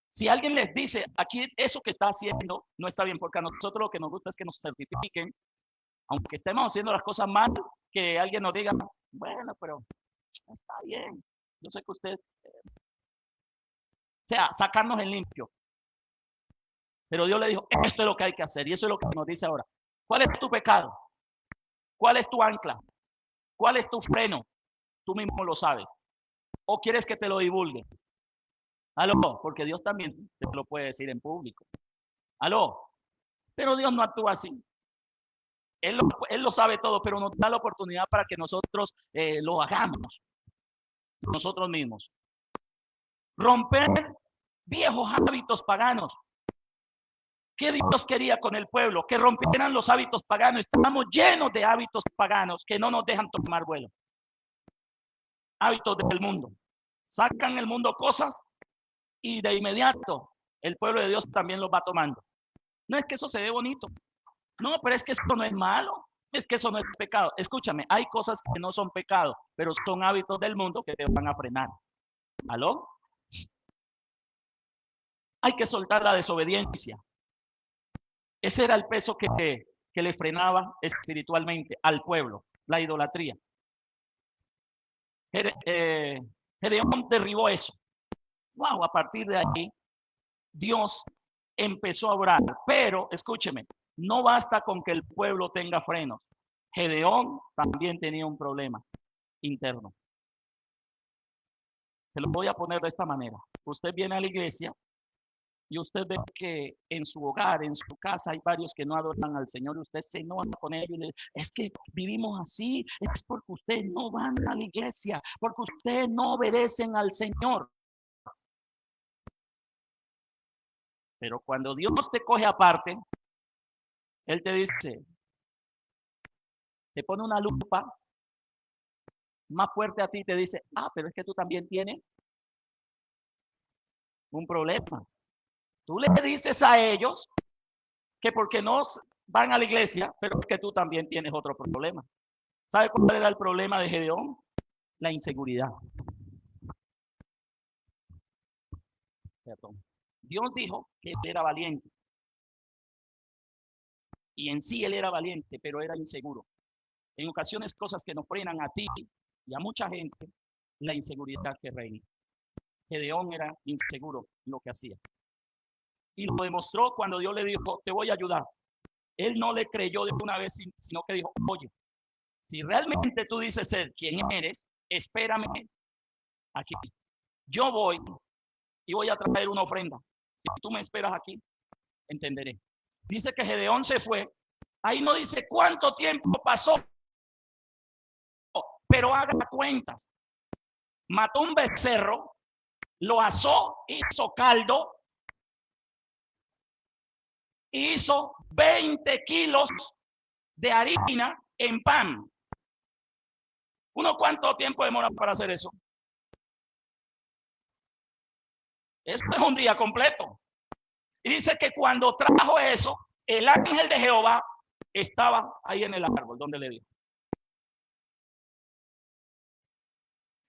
Si alguien les dice, aquí eso que está haciendo no está bien, porque a nosotros lo que nos gusta es que nos certifiquen, aunque estemos haciendo las cosas mal, que alguien nos diga, bueno, pero está bien. Yo sé que usted, o sea, sacarnos en limpio. Pero Dios le dijo, esto es lo que hay que hacer. Y eso es lo que nos dice ahora. ¿Cuál es tu pecado? ¿Cuál es tu ancla? ¿Cuál es tu freno? Tú mismo lo sabes. ¿O quieres que te lo divulgue? Aló, porque Dios también te lo puede decir en público. Aló, pero Dios no actúa así. Él lo sabe todo, pero nos da la oportunidad para que nosotros lo hagamos nosotros mismos. Romper viejos hábitos paganos. ¿Qué Dios quería con el pueblo? Que rompieran los hábitos paganos. Estamos llenos de hábitos paganos que no nos dejan tomar vuelo. Hábitos del mundo. Sacan el mundo cosas y de inmediato el pueblo de Dios también los va tomando. No es que eso se ve bonito. No, pero es que eso no es malo. Es que eso no es pecado. Escúchame, hay cosas que no son pecado, pero son hábitos del mundo que te van a frenar. ¿Aló? Hay que soltar la desobediencia. Ese era el peso que le frenaba espiritualmente al pueblo, la idolatría. Gedeón derribó eso. Wow, a partir de ahí, Dios empezó a orar. Pero, escúcheme, no basta con que el pueblo tenga frenos. Gedeón también tenía un problema interno. Se lo voy a poner de esta manera. Usted viene a la iglesia y usted ve que en su hogar, en su casa, hay varios que no adoran al Señor y usted se enoja con ellos y le dice, es que vivimos así, es porque ustedes no van a la iglesia, porque ustedes no obedecen al Señor. Pero cuando Dios te coge aparte, Él te dice, te pone una lupa más fuerte a ti y te dice, pero es que tú también tienes un problema. Tú le dices a ellos que porque no van a la iglesia, pero es que tú también tienes otro problema. ¿Sabe cuál era el problema de Gedeón? La inseguridad. Perdón. Dios dijo que él era valiente. Y en sí él era valiente, pero era inseguro. En ocasiones cosas que nos frenan a ti y a mucha gente, la inseguridad que reina. Gedeón era inseguro en lo que hacía. Y lo demostró cuando Dios le dijo, te voy a ayudar. Él no le creyó de una vez, sino que dijo, oye, si realmente tú dices ser quien eres, espérame aquí. Yo voy y voy a traer una ofrenda. Si tú me esperas aquí, entenderé. Dice que Gedeón se fue. Ahí no dice cuánto tiempo pasó, pero haga cuentas. Mató un becerro, lo asó, hizo caldo, hizo 20 kilos de harina en pan. ¿Uno cuánto tiempo demora para hacer eso? Eso es un día completo. Y dice que cuando trajo eso, el ángel de Jehová estaba ahí en el árbol donde le dijo.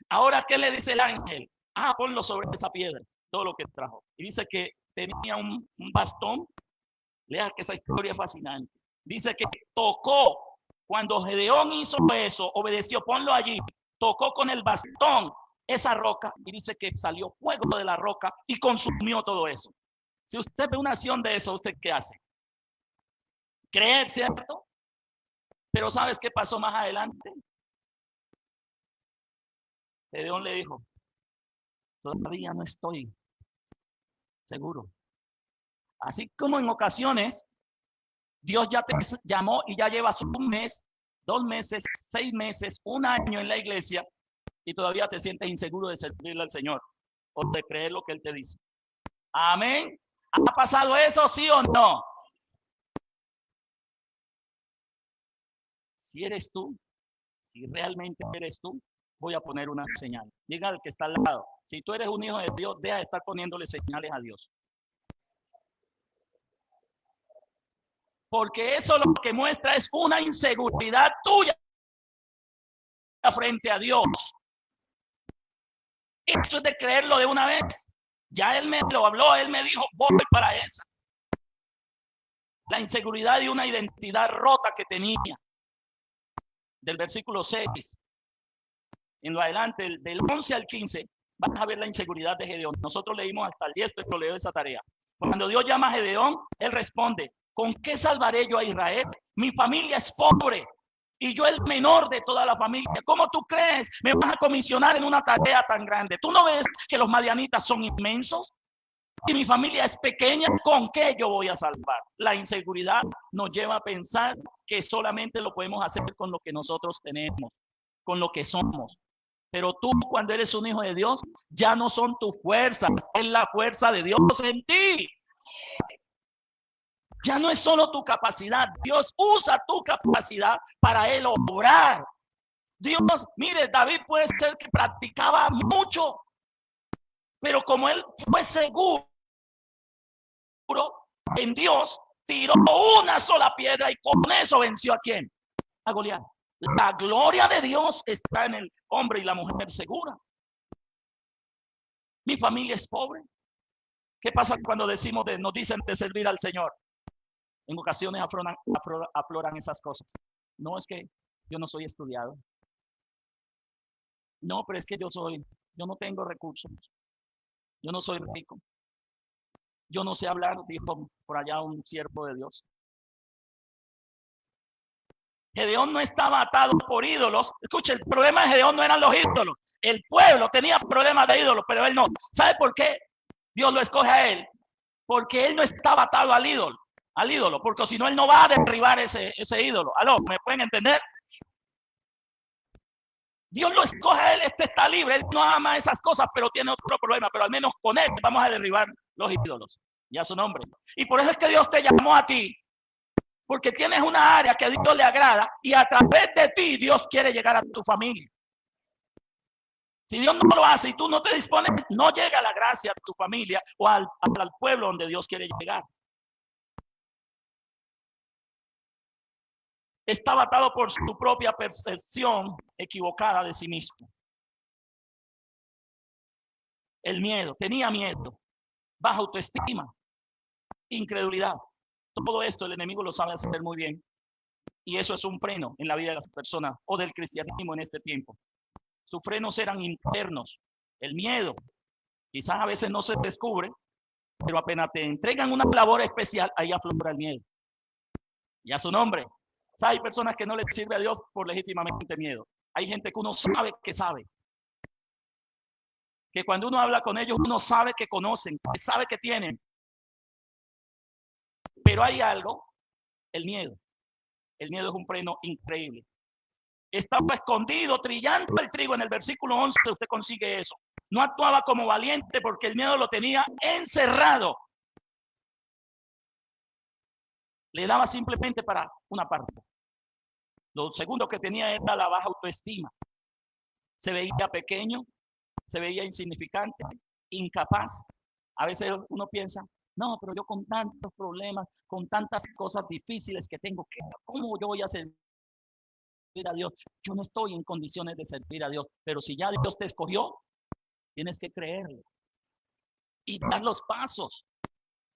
Ahora, ¿qué le dice el ángel? Ponlo sobre esa piedra, todo lo que trajo. Y dice que tenía un bastón. Lea que esa historia es fascinante. Dice que tocó, cuando Gedeón hizo eso, obedeció, ponlo allí, tocó con el bastón esa roca y dice que salió fuego de la roca y consumió todo eso. Si usted ve una acción de eso, ¿usted qué hace? Creer, ¿cierto? Pero ¿sabes qué pasó más adelante? Gedeón le dijo, todavía no estoy seguro. Así como en ocasiones Dios ya te llamó y ya llevas un mes, 2 meses, 6 meses, 1 año en la iglesia y todavía te sientes inseguro de servirle al Señor o de creer lo que Él te dice. Amén. ¿Ha pasado eso, sí o no? Si eres tú, si realmente eres tú, voy a poner una señal. Diga al que está al lado, si tú eres un hijo de Dios, deja de estar poniéndole señales a Dios. Porque eso lo que muestra es una inseguridad tuya frente a Dios. Eso es de creerlo de una vez. Ya Él me lo habló, Él me dijo, voy para esa. La inseguridad de una identidad rota que tenía. Del versículo 6 en lo adelante, del 11 al 15, vas a ver la inseguridad de Gedeón. Nosotros leímos hasta el 10, pero leo esa tarea. Cuando Dios llama a Gedeón, él responde, ¿con qué salvaré yo a Israel? Mi familia es pobre y yo el menor de toda la familia. ¿Cómo tú crees me vas a comisionar en una tarea tan grande? ¿Tú no ves que los madianitas son inmensos? Y mi familia es pequeña, ¿con qué yo voy a salvar? La inseguridad nos lleva a pensar que solamente lo podemos hacer con lo que nosotros tenemos, con lo que somos. Pero tú, cuando eres un hijo de Dios, ya no son tus fuerzas, es la fuerza de Dios en ti. Ya no es solo tu capacidad, Dios usa tu capacidad para Él obrar. Dios, mire, David puede ser que practicaba mucho, pero como él fue seguro en Dios, tiró una sola piedra y con eso venció ¿a quién? A Goliat. La gloria de Dios está en el hombre y la mujer segura. Mi familia es pobre. ¿Qué pasa cuando decimos nos dicen de servir al Señor? En ocasiones afloran esas cosas. No, es que yo no soy estudiado. No, pero es que yo no tengo recursos. Yo no soy rico. Yo no sé hablar, dijo por allá un siervo de Dios. Gedeón no estaba atado por ídolos. Escuche, el problema de Gedeón no eran los ídolos. El pueblo tenía problemas de ídolos, pero él no. ¿Sabe por qué Dios lo escoge a él? Porque él no estaba atado al ídolo, porque si no, él no va a derribar ese ídolo. ¿Aló? ¿Me pueden entender? Dios lo escoge a él, está libre, él no ama esas cosas, pero tiene otro problema, pero al menos con él vamos a derribar los ídolos, ya su nombre. Y por eso es que Dios te llamó a ti, porque tienes una área que a Dios le agrada y a través de ti Dios quiere llegar a tu familia. Si Dios no lo hace y tú no te dispones, no llega la gracia a tu familia o al pueblo donde Dios quiere llegar. Estaba atado por su propia percepción equivocada de sí mismo. El miedo, tenía miedo, baja autoestima, incredulidad. Todo esto el enemigo lo sabe hacer muy bien. Y eso es un freno en la vida de las personas o del cristianismo en este tiempo. Sus frenos eran internos. El miedo, quizás a veces no se descubre, pero apenas te entregan una labor especial, ahí aflora el miedo. Y a su nombre. Hay personas que no les sirve a Dios por legítimamente miedo. Hay gente que uno sabe que sabe. Que cuando uno habla con ellos, uno sabe que conocen, que sabe que tienen. Pero hay algo, el miedo. El miedo es un freno increíble. Estaba escondido, trillando el trigo. En el versículo 11 usted consigue eso. No actuaba como valiente porque el miedo lo tenía encerrado. Le daba simplemente para una parte. Lo segundo que tenía era la baja autoestima. Se veía pequeño, se veía insignificante, incapaz. A veces uno piensa, no, pero yo con tantos problemas, con tantas cosas difíciles que tengo, ¿cómo yo voy a servir a Dios? Yo no estoy en condiciones de servir a Dios, pero si ya Dios te escogió, tienes que creerle y dar los pasos,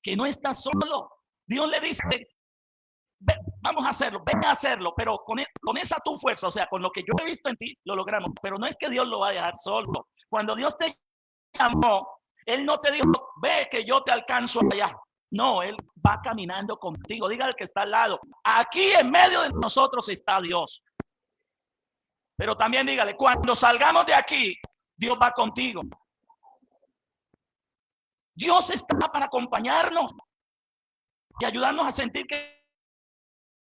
que no estás solo. Dios le dice, vamos a hacerlo, ven a hacerlo, pero con esa tu fuerza, o sea, con lo que yo he visto en ti, lo logramos. Pero no es que Dios lo va a dejar solo. Cuando Dios te llamó, Él no te dijo, ve que yo te alcanzo allá. No, Él va caminando contigo. Diga al que está al lado, aquí en medio de nosotros está Dios. Pero también dígale, cuando salgamos de aquí, Dios va contigo. Dios está para acompañarnos y ayudarnos a sentir que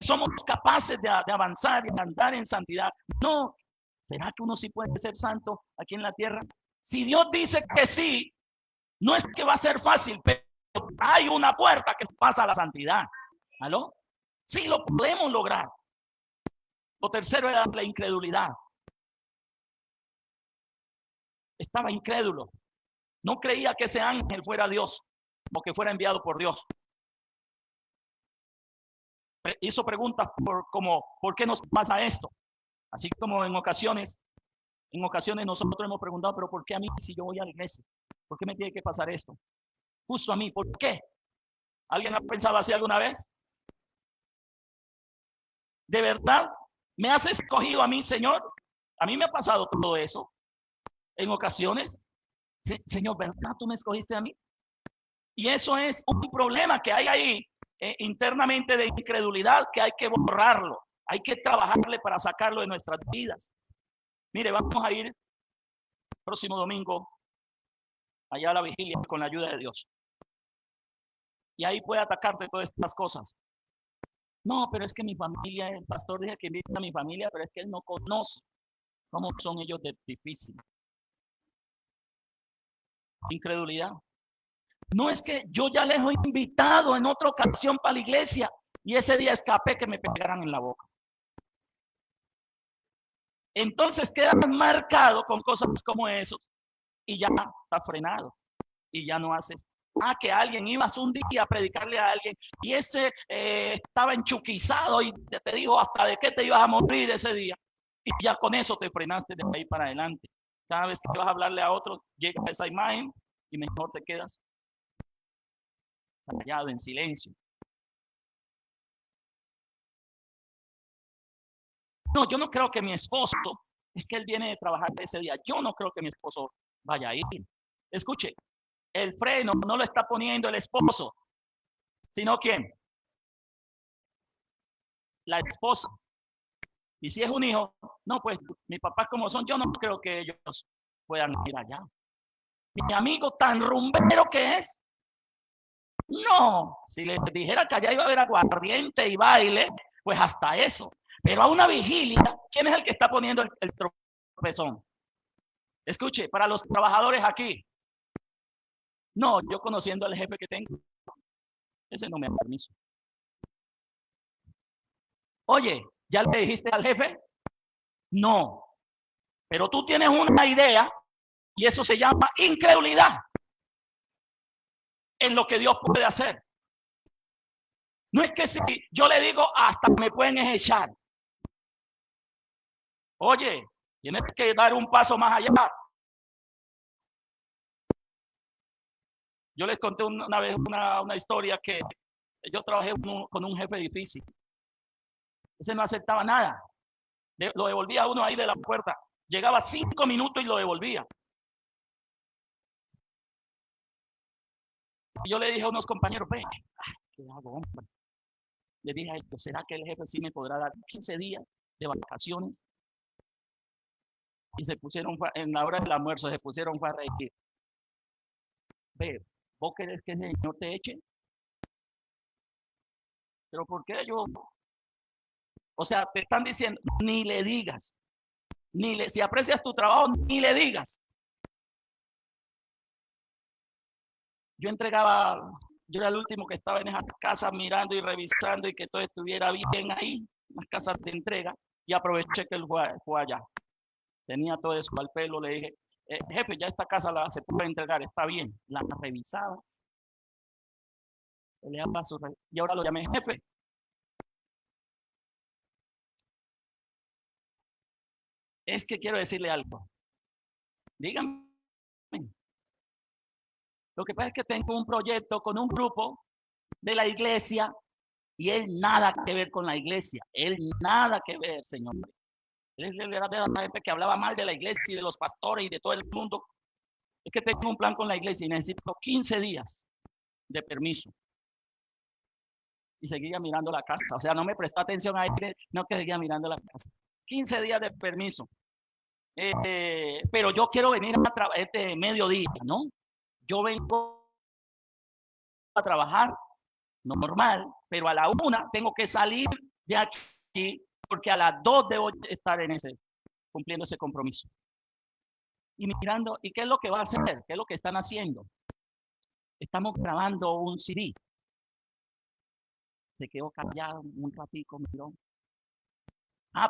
somos capaces de avanzar y de andar en santidad. No, ¿será que uno sí puede ser santo aquí en la tierra? Si Dios dice que sí, no es que va a ser fácil, pero hay una puerta que pasa a la santidad. ¿Aló? Sí lo podemos lograr. Lo tercero era la incredulidad. Estaba incrédulo. No creía que ese ángel fuera Dios o que fuera enviado por Dios. Hizo preguntas como ¿por qué nos pasa esto? Así como en ocasiones nosotros hemos preguntado, pero ¿por qué a mí si yo voy a la iglesia? ¿Por qué me tiene que pasar esto? Justo a mí, ¿por qué? ¿Alguien ha pensado así alguna vez? ¿De verdad me has escogido a mí, Señor? A mí me ha pasado todo eso en ocasiones. Señor, ¿verdad tú me escogiste a mí? Y eso es un problema que hay ahí internamente de incredulidad que hay que borrarlo. Hay que trabajarle para sacarlo de nuestras vidas. Mire, vamos a ir próximo domingo allá a la vigilia con la ayuda de Dios. Y ahí puede atacarte todas estas cosas. No, pero es que mi familia, el pastor dice que invita a mi familia, pero es que él no conoce cómo son ellos de difíciles. Incredulidad. No, es que yo ya les he invitado en otra ocasión para la iglesia y ese día escapé que me pegaran en la boca. Entonces quedas marcado con cosas como esos y ya está frenado y ya no haces. Que alguien ibas un día a predicarle a alguien y ese estaba enchuquizado y te dijo hasta de qué te ibas a morir ese día y ya con eso te frenaste de ahí para adelante. Cada vez que vas a hablarle a otro llega esa imagen y mejor te quedas callado, en silencio. No, yo no creo que mi esposo, es que él viene de trabajar ese día, yo no creo que mi esposo vaya a ir. Escuche, el freno no lo está poniendo el esposo, sino ¿quién? La esposa. Y si es un hijo, no, pues mis papás como son, yo no creo que ellos puedan ir allá. Mi amigo tan rumbero que es, no, si les dijera que allá iba a haber aguardiente y baile, pues hasta eso. Pero a una vigilia, ¿quién es el que está poniendo el tropezón? Escuche, para los trabajadores aquí, no, yo conociendo al jefe que tengo, ese no me da permiso. Oye, ¿ya le dijiste al jefe? No, pero tú tienes una idea y eso se llama incredulidad en lo que Dios puede hacer. No es que si yo le digo hasta me pueden echar. Oye, tienes que dar un paso más allá. Yo les conté una vez una historia que yo trabajé con un jefe difícil. Ese no aceptaba nada. Lo devolvía a uno ahí de la puerta. Llegaba 5 minutos y lo devolvía. Y yo le dije a unos compañeros, ve, ¿qué hago, hombre? Le dije a ellos, ¿será que el jefe sí me podrá dar 15 días de vacaciones? Y se pusieron, en la hora del almuerzo, se pusieron a reír. Ve, ¿vos querés que el Señor te eche? ¿Pero por qué yo? O sea, te están diciendo, ni le digas. Si aprecias tu trabajo, ni le digas. Yo era el último que estaba en esas casas mirando y revisando y que todo estuviera bien ahí, las casas de entrega, y aproveché que él fue allá. Tenía todo eso al pelo, le dije, jefe, ya esta casa se puede entregar, está bien. La revisaba. Y ahora lo llamé, jefe. Es que quiero decirle algo. Dígame. Lo que pasa es que tengo un proyecto con un grupo de la iglesia y él nada que ver con la iglesia. Él nada que ver, señores. Él era de la gente que hablaba mal de la iglesia y de los pastores y de todo el mundo. Es que tengo un plan con la iglesia y necesito 15 días de permiso. Y seguía mirando la casa. O sea, no me prestó atención a él, no que seguía mirando la casa. 15 días de permiso. Pero yo quiero venir a este mediodía, ¿no? Yo vengo a trabajar normal, pero a la 1 tengo que salir de aquí, porque a las 2 debo estar cumpliendo ese compromiso. Y mirando, ¿y qué es lo que va a hacer? ¿Qué es lo que están haciendo? Estamos grabando un CD. Se quedó callado un ratico, miró.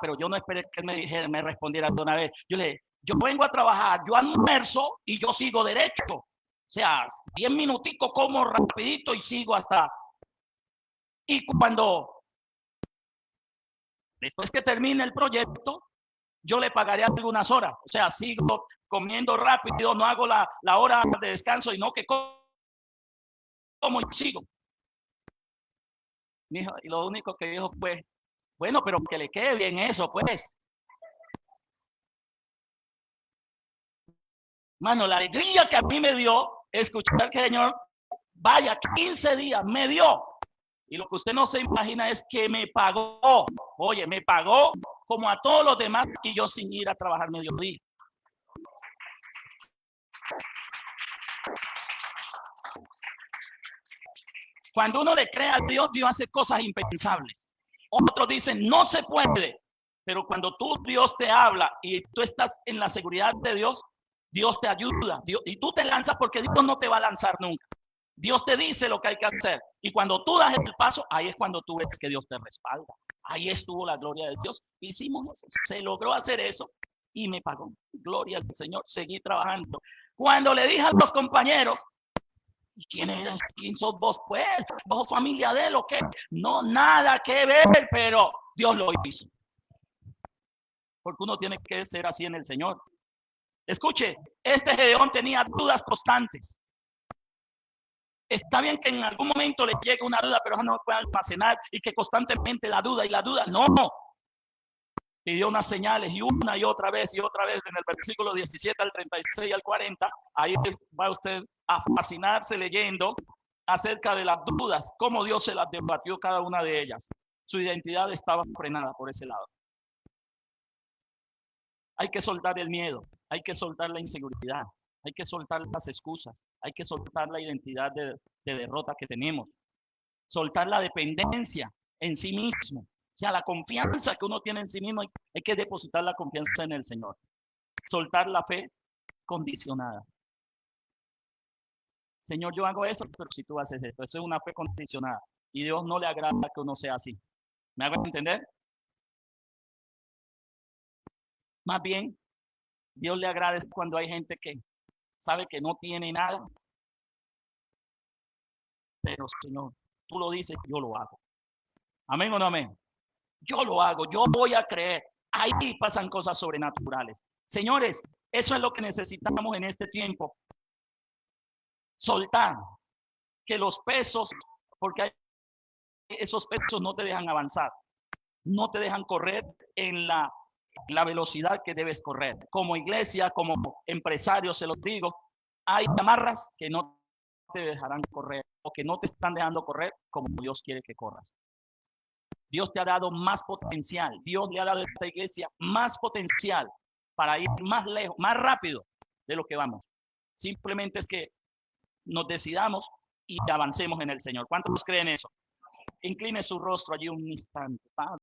Pero yo no esperé que él me respondiera de una vez. Yo le dije, yo vengo a trabajar, yo almuerzo y yo sigo derecho. O sea, 10 minuticos como rapidito y sigo hasta. Y cuando, después que termine el proyecto, yo le pagaré algunas horas. O sea, sigo comiendo rápido, no hago la hora de descanso y no que como y sigo. Y lo único que dijo fue, bueno, pero que le quede bien eso, pues. Mano, la alegría que a mí me dio escuchar que el Señor, vaya, 15 días me dio. Y lo que usted no se imagina es que me pagó. Oye, me pagó como a todos los demás y yo sin ir a trabajar mediodía. Cuando uno le cree a Dios, Dios hace cosas impensables. Otros dicen, no se puede. Pero cuando Dios te habla y tú estás en la seguridad de Dios, Dios te ayuda. Y tú te lanzas porque Dios no te va a lanzar nunca. Dios te dice lo que hay que hacer. Y cuando tú das el paso, ahí es cuando tú ves que Dios te respalda. Ahí estuvo la gloria de Dios. Hicimos eso. Se logró hacer eso y me pagó. Gloria al Señor. Seguí trabajando. Cuando le dije a los compañeros, ¿y quién sos vos? Pues, ¿vos familia de él o qué? No, nada que ver, pero Dios lo hizo. Porque uno tiene que ser así en el Señor. Escuche, este Gedeón tenía dudas constantes. Está bien que en algún momento le llegue una duda, pero no puede almacenar y que constantemente la duda. No. Pidió unas señales y una y otra vez en el versículo 17 al 36 al 40. Ahí va usted a fascinarse leyendo acerca de las dudas, cómo Dios se las debatió cada una de ellas. Su identidad estaba frenada por ese lado. Hay que soltar el miedo, hay que soltar la inseguridad, hay que soltar las excusas, hay que soltar la identidad de derrota que tenemos, soltar la dependencia en sí mismo. O sea, la confianza que uno tiene en sí mismo, hay que depositar la confianza en el Señor. Soltar la fe condicionada. Señor, yo hago eso, pero si tú haces esto, eso es una fe condicionada. Y Dios no le agrada que uno sea así. ¿Me hago entender? Más bien, Dios le agrada cuando hay gente que sabe que no tiene nada. Pero Señor, tú lo dices, yo lo hago. ¿Amén o no amén? Yo lo hago, yo voy a creer. Ahí pasan cosas sobrenaturales. Señores, eso es lo que necesitamos en este tiempo. Soltar que los pesos, porque esos pesos no te dejan avanzar, no te dejan correr en la velocidad que debes correr. Como iglesia, como empresario, se los digo, hay amarras que no te dejarán correr o que no te están dejando correr como Dios quiere que corras. Dios te ha dado más potencial. Dios le ha dado a esta iglesia más potencial para ir más lejos, más rápido de lo que vamos. Simplemente es que nos decidamos y avancemos en el Señor. ¿Cuántos creen eso? Incline su rostro allí un instante. Padre.